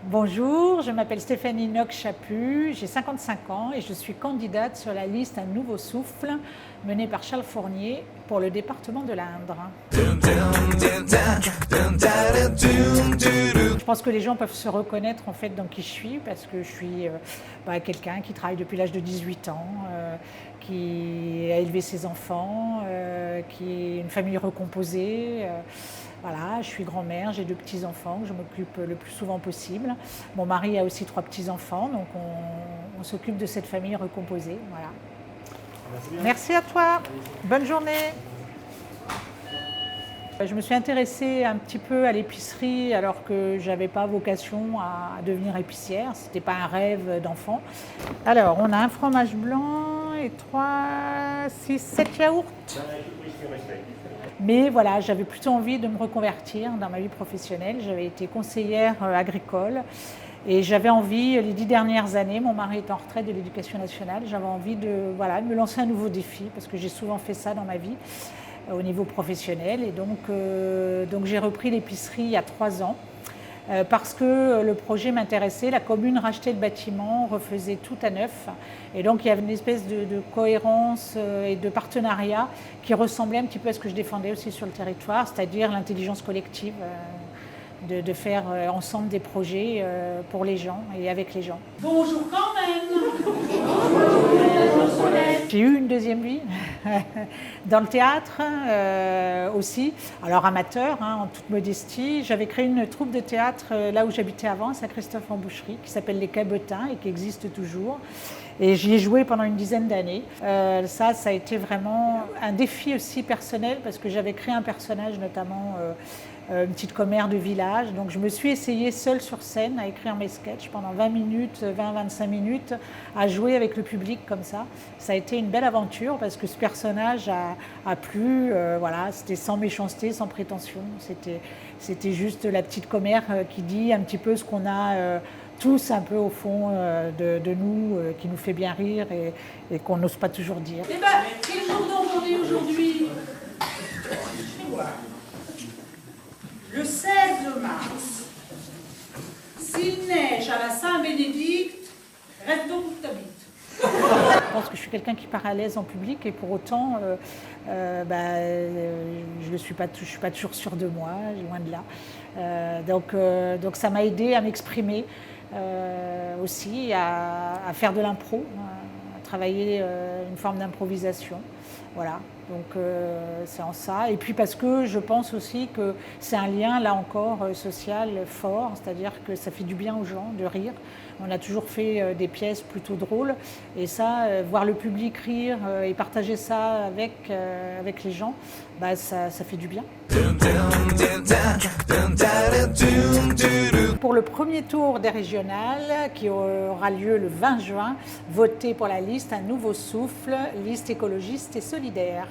Bonjour, je m'appelle Stéphanie Nock-Chaput, j'ai 55 ans et je suis candidate sur la liste Un Nouveau Souffle menée par Charles Fournier pour le département de l'Indre. Je pense que les gens peuvent se reconnaître en fait dans qui je suis parce que je suis quelqu'un qui travaille depuis l'âge de 18 ans, qui a élevé ses enfants, qui est une famille recomposée. Voilà, je suis grand-mère, j'ai 2 petits-enfants que je m'occupe le plus souvent possible. Mon mari a aussi 3 petits-enfants, donc on s'occupe de cette famille recomposée. Voilà. Merci à toi, bonne journée. Je me suis intéressée un petit peu à l'épicerie alors que je n'avais pas vocation à devenir épicière, ce n'était pas un rêve d'enfant. Alors, on a un fromage blanc et 7 yaourts. Mais voilà, j'avais plutôt envie de me reconvertir dans ma vie professionnelle. J'avais été conseillère agricole et j'avais envie, les 10 dernières années, mon mari est en retraite de l'Éducation nationale, j'avais envie de me lancer un nouveau défi parce que j'ai souvent fait ça dans ma vie au niveau professionnel. Et donc j'ai repris l'épicerie il y a 3 ans. Parce que le projet m'intéressait, la commune rachetait le bâtiment, refaisait tout à neuf. Et donc il y avait une espèce de cohérence et de partenariat qui ressemblait un petit peu à ce que je défendais aussi sur le territoire, c'est-à-dire l'intelligence collective, de faire ensemble des projets pour les gens et avec les gens. Bonjour quand même. J'ai eu une deuxième vie dans le théâtre aussi, alors amateur, en toute modestie. J'avais créé une troupe de théâtre là où j'habitais avant, à Saint-Christophe-en-Boucherie, qui s'appelle Les Cabotins et qui existe toujours. Et j'y ai joué pendant une dizaine d'années. Ça a été vraiment un défi aussi personnel parce que j'avais créé un personnage notamment une petite commère de village. Donc je me suis essayée seule sur scène à écrire mes sketchs pendant 20 minutes, 20-25 minutes, à jouer avec le public comme ça. Ça a été une belle aventure parce que ce personnage a plu, voilà, c'était sans méchanceté, sans prétention. C'était juste la petite commère qui dit un petit peu ce qu'on a tous un peu au fond de nous, qui nous fait bien rire et qu'on n'ose pas toujours dire. Eh ben, quel jour d'en est aujourd'hui? Le 16 mars. S'il neige à la Saint-Bénédicte, reste donc où t'habites. Je pense que je suis quelqu'un qui part à l'aise en public et pour autant, je ne suis pas toujours sûre de moi, loin de là. Donc ça m'a aidé à m'exprimer aussi, à faire de l'impro, à travailler une forme d'improvisation. Voilà, donc c'est en ça. Et puis parce que je pense aussi que c'est un lien, là encore, social fort, c'est-à-dire que ça fait du bien aux gens de rire. On a toujours fait des pièces plutôt drôles et ça, voir le public rire et partager ça avec les gens, ça fait du bien. Pour le premier tour des régionales qui aura lieu le 20 juin, votez pour la liste Un Nouveau Souffle, liste écologiste et solidaire.